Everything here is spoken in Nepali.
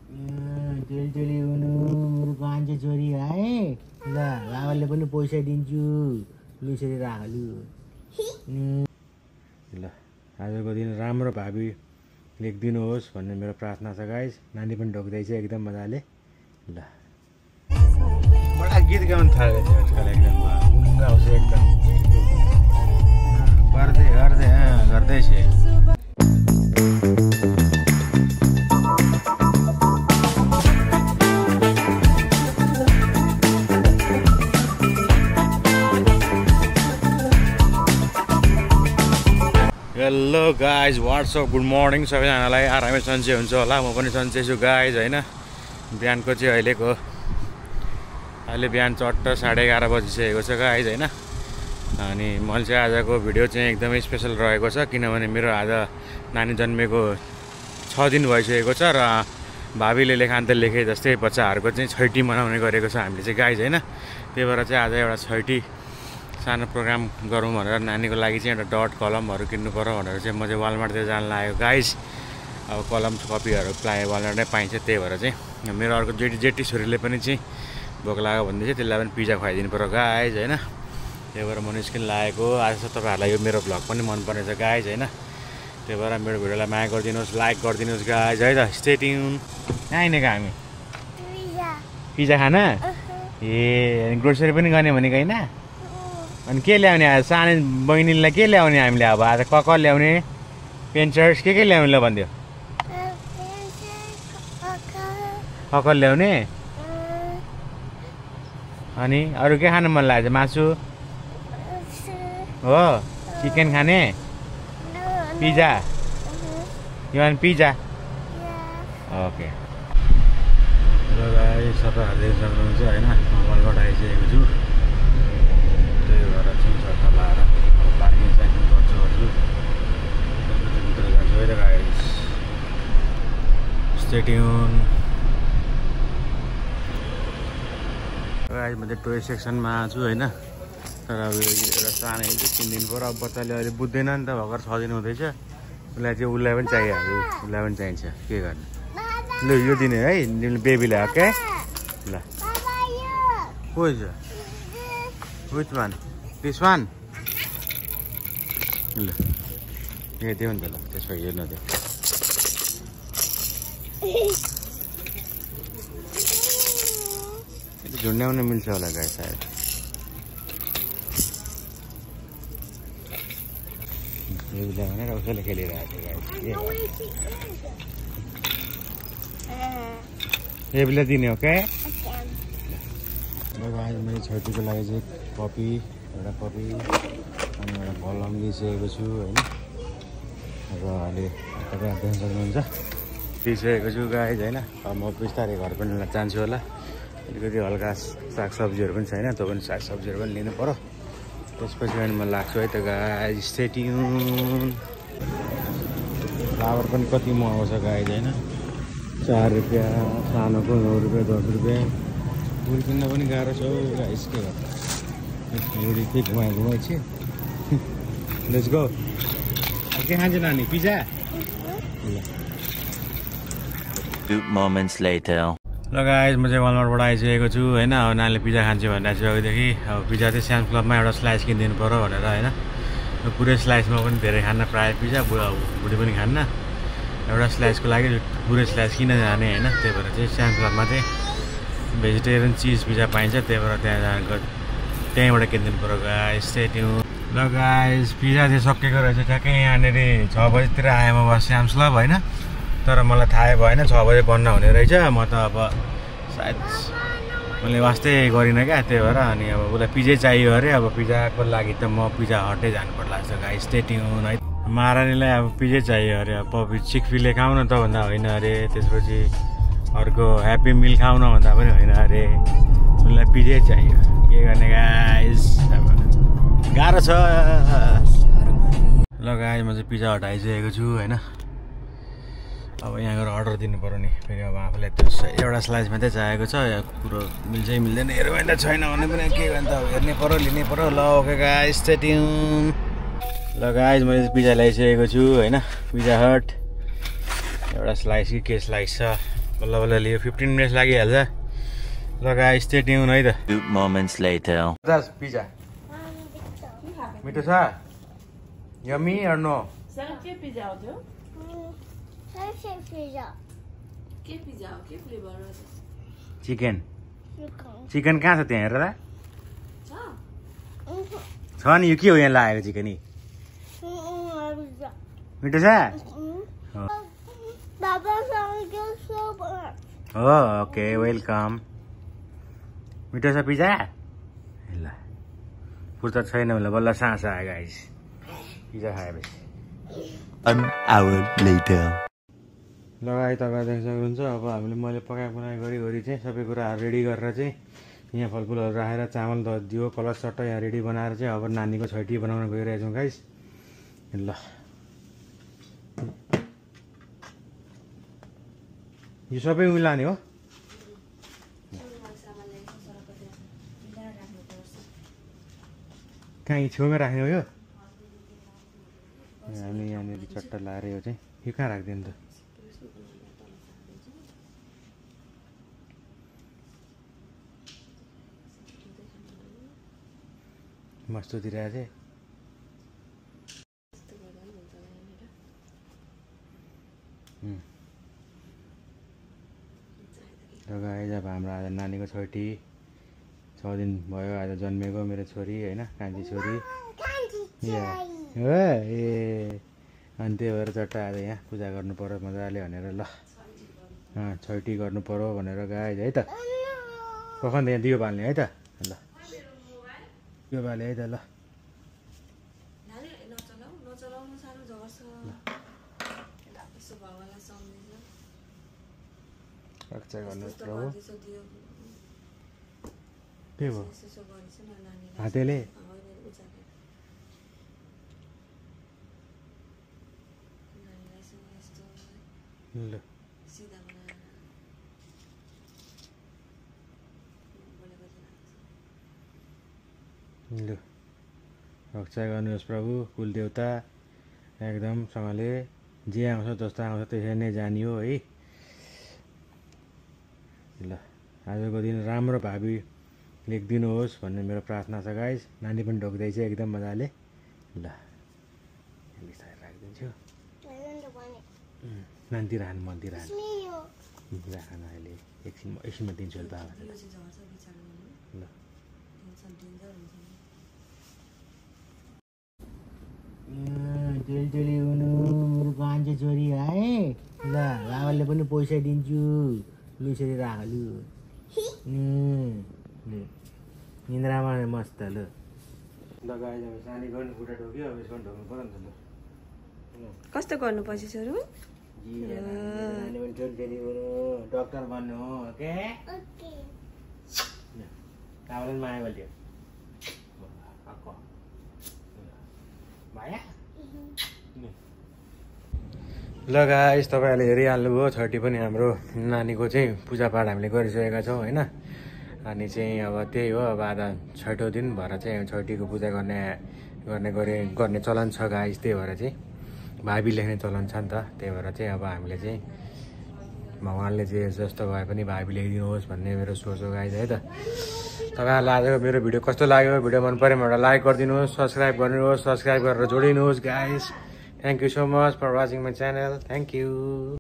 तेलचेली हुनु मेरो कान्छे छोरी है ल बाबाले पनि पैसा दिन्छु लुसेर राखलु ल आजको दिन राम्रो भाबी लेखिदिनुहोस् भन्ने मेरो प्रार्थना छ गाइस नानी पनि ढोक्दैछ एकदम मजाले ल बडा गीत गाउन थालेछ आजकल एकदम गुङ्गा आउँछ एकदम गर्दै छ hello guys what's up good morning सबैजनालाई आरामै सन्चै हुन्छ होला म पनि सन्चै छु गाइज होइन बिहानको चाहिँ अहिले बिहान चट्ट 11:30 बजिसकेको छ गाइज होइन अनि मैले चाहिँ आजको भिडियो चाहिँ एकदमै स्पेसल रहेको छ किनभने मेरो आज नानी जन्मेको 6 दिन भइसकेको छ र भाबीले लेखान्त लेखे जस्तै बच्चाहरूको चाहिँ छैटी मनाउने गरेको छ हामीले चाहिँ गाइज होइन त्यही भएर चाहिँ आज एउटा छैटी सानो प्रोग्राम गरौँ भनेर नानीको लागि चाहिँ एउटा डट कलमहरू किन्नु पर्यो भनेर चाहिँ म चाहिँ वालमार्टतिर जान लाग्यो गाइज अब कलम कपीहरू वालमार्टमै पाइन्छ त्यही भएर चाहिँ मेरो अर्को जेठी छोरीले पनि चाहिँ भोक लाग्यो भन्दैछ त्यसलाई पनि पिज्जा खुवाइदिनु पर्यो गाइज होइन त्यही भएर म निस्किन लागेको आज चाहिँ तपाईँहरूलाई यो मेरो भ्लग पनि मनपर्ने छ गाइज होइन त्यही भएर मेरो भिडियोलाई माया गरिदिनुहोस् लाइक गरिदिनुहोस् गाइज है त स्टे ट्युन कहाँ हिँडेको हामी पिज्जा खान ए ग्रोसरी पनि गर्ने भनेको होइन अनि के ल्याउने आज सानो बहिनीलाई के ल्याउने हामीले अब आज कक ल्याउने पेन्चर्स के ल्याउने ल भनिदियो कक ल्याउने अनि अरू के खानु मन लागेको छ मासु हो चिकन खाने pizza you one pizza okay र गाइस सबैहरूले देख्न सक्नुहुन्छ होइन मोबाइलबाट आइसकेको छु त्यही भएर चाहिँ सट्टा लाएर पार्किङ सार्किङ गर्छु भित्र जान्छु है त गाइस स्टे ट्युन गाइस म चाहिँ टोय सेक्सनमा छु होइन तर अब एउटा सानो किनिदिनु पर्यो अब बच्चाले अहिले बुझ्दैन नि त भर्खर 6 दिन हुँदैछ उसलाई पनि चाहिहाल्यो उसलाई पनि चाहिन्छ के गर्ने ल यो दिने है बेबीलाई ओके ल को छ विच वान दिस वान ल हेरिदियो नि त ल त्यसो हेर्नु त्यो झुन्ड्याउन मिल्छ होला गाई सायद बेबीलाई भनेर उसैले खेलिरहेको थियो गाई बेबीलाई दिने ओके आज मैले छैटीको लागि चाहिँ कपी एउटा कपी अनि एउटा कलम लिइसकेको छु होइन र अहिले तपाईँ देख्न सक्नुहुन्छ लिइसकेको छु गाइज होइन अब म बिस्तारै घर पनि जान्छु होला अलिकति हल्का सागसब्जीहरू पनि छैन त्यो पनि सागसब्जीहरू पनि लिनु पर्यो त्यसपछि अनि म लाग्छु है त गाइज स्टे ट्युन फ्लावर पनि कति महँगो छ गाइज होइन 4 रुपियाँ सानोको 9 रुपियाँ 10 रुपियाँ फुल किन्न पनि गाह्रो छ गाइस के गर्छ एउटी के घुमाइ छ लेट्स गो के खान्छ नानी पिज्जा 2 moments later ल गाइस म चाहिँ वालमार्टबाट आइसकेको छु होइन अब नानीले पिज्जा खान्छ भनेर चाहिँ अघिदेखि अब पिज्जा चाहिँ सानो क्लबमा एउटा स्लाइस किनिदिनु पर्यो भनेर होइन पुरै स्लाइसमा पनि धेरै खान्न प्रायः पिज्जा बुढी पनि खान्न एउटा स्लाइसको लागि पुरै स्लाइस किन जाने होइन त्यही भएर चाहिँ सानो क्लबमा चाहिँ भेजिटेरियन चिज पिज्जा पाइन्छ त्यही भएर त्यहीँबाट किनिदिनु पर्यो गाइस स्टे ट्युन ल गाइस पिज्जा चाहिँ सकिएको रहेछ ठ्याक्कै यहाँनिर 6 बजीतिर आएँ म स्याम्स क्लब होइन तर मलाई थाहै भएन 6 बजे बन्द हुने रहेछ म त अब सायद मैले वास्तै गरिनँ क्या त्यही भएर अनि अब उसलाई पिज्जै चाहियो अरे अब पिज्जाको लागि त म पिज्जा हटै जानु पर्ला जस्तो गाइस स्टे ट्युन है महारानीलाई अब पिज्जै चाहियो अरे अब पपी चिकफिले खाउँ न त भन्दा होइन अरे त्यसपछि अर्को ह्याप्पी मिल खाउन भन्दा पनि होइन अरे उसलाई पिज्जै चाहियो के गर्ने गाइस अब गाह्रो छ ल गाइस म चाहिँ पिज्जा हटाइसकेको छु होइन अब यहाँ गएर अर्डर दिनु पर्यो नि फेरि अब आफूलाई त्यो एउटा स्लाइस मात्रै चाहिएको छ कुरो मिल्छ मिल्दैन हेरौँ होइन छैन भने पनि के गर्नु त हेर्नै पर्यो लिनै पर्यो ल ओके गाइस स्टे ट्युन ल गाइस मैले पिज्जा ल्याइसकेको छु होइन पिज्जा हट एउटा स्लाइस कि के स्लाइस छ बल्ल बल्ल लियो 15 मिनट्स लागिहाल्छ ल गाइस स्टे ट्युन है त 2 moments later. पिज्जा मिठो छ यम्मी or no सर के पिज्जा हो त्यो के पिज्जा हो के फ्लेभर हो चिकन कहाँ छ त्यहाँ हेर त छ नि यो के हो यहाँ लागेको चिकन नि मिठो छ हो ओके वेलकम मिठो छ पिज्जा ल पुर्ता छैन होला बल्ल सास आयो गाइस पिज्जा खाएपछि 1 hour later. लगाइ तपाईँ देख्न सक्नुहुन्छ अब हामीले मैले पकाइ गरी चाहिँ सबै कुराहरू रेडी गरेर चाहिँ यहाँ फलफुलहरू राखेर चामल दियो कलर सट्ट यहाँ रेडी बनाएर चाहिँ अब नानीको छैटी बनाउन गइरहेछौँ गाइस ल यो सबै उयो लाने हो कहाँ छेउमा राख्ने हो यो हामी यहाँनिर चट्ट लाएर यो चाहिँ यो कहाँ राख्दैन त मस्तोतिर चाहिँ गाइस अब हाम्रो आज नानीको छोटी 6 दिन भयो आज जन्मेको मेरो छोरी होइन कान्छी छोरी ए अनि त्यही भएर चट्ट आज यहाँ पूजा गर्नु पर्यो मजाले भनेर ल छैटी गर्नु पर्यो भनेर गाइस है त कखन यहाँ दियो बाल्ने है त ल यो बाले है त ल रक्षा गर्नुहोस् प्रभु के भयो हातेले ल ल रक्षा गर्नुहोस् प्रभु कुलदेवता एकदमसँगले जे आउँछ जस्तो आउँछ त्यसरी नै जानियो है ल आजको दिन राम्रो भावी लेखिदिनुहोस् भन्ने मेरो प्रार्थना छ गाइस नानी पनि ढोक्दैछ एकदम मजाले ल बिस्तारै राखिदिन्छु नानीतिर हान मनतिर हान राखन अहिले एकछिनमा दिन्छु बाबा ल तेलतेली हुनु मेरो कान्छी छोरी है ल बाबाले पनि पैसा दिन्छु लुसेरी राखलु निन्द्रामा मस्त ल लगाएर सानी गर्नु खुट्टा ढोक्यो अब यसको ढोक्नु पर्यो नि त ल कस्तो गर्नुपर्छ छोरो नानी पनि तेलतेली हुनु डक्टर बन्नु हो ओके बाबाले पनि माया गरिदियो ल गाइस तपाईँहरूले हेरिहाल्नुभयो 30 पनि हाम्रो नानीको चाहिँ पूजापाठ हामीले गरिसकेका छौँ होइन अनि चाहिँ अब त्यही हो अब आज 6औं दिन भएर चाहिँ छैटीको पूजा गर्ने चलन छ गाइस त्यही भएर चाहिँ भावी लेख्ने चलन छ नि त त्यही भएर चाहिँ अब हामीले चाहिँ भगवान्ले चाहिँ जस्तो भए पनि भावी लेखिदिनुहोस् भन्ने मेरो सोच हो गाइस है त तपाईँहरूलाई आजको मेरो भिडियो कस्तो लाग्यो भिडियो मन पऱ्यो भने लाइक गरिदिनुहोस् सब्सक्राइब गरिदिनुहोस् सब्सक्राइब गरेर जोडिनुहोस् guys thank you so much for watching my channel thank you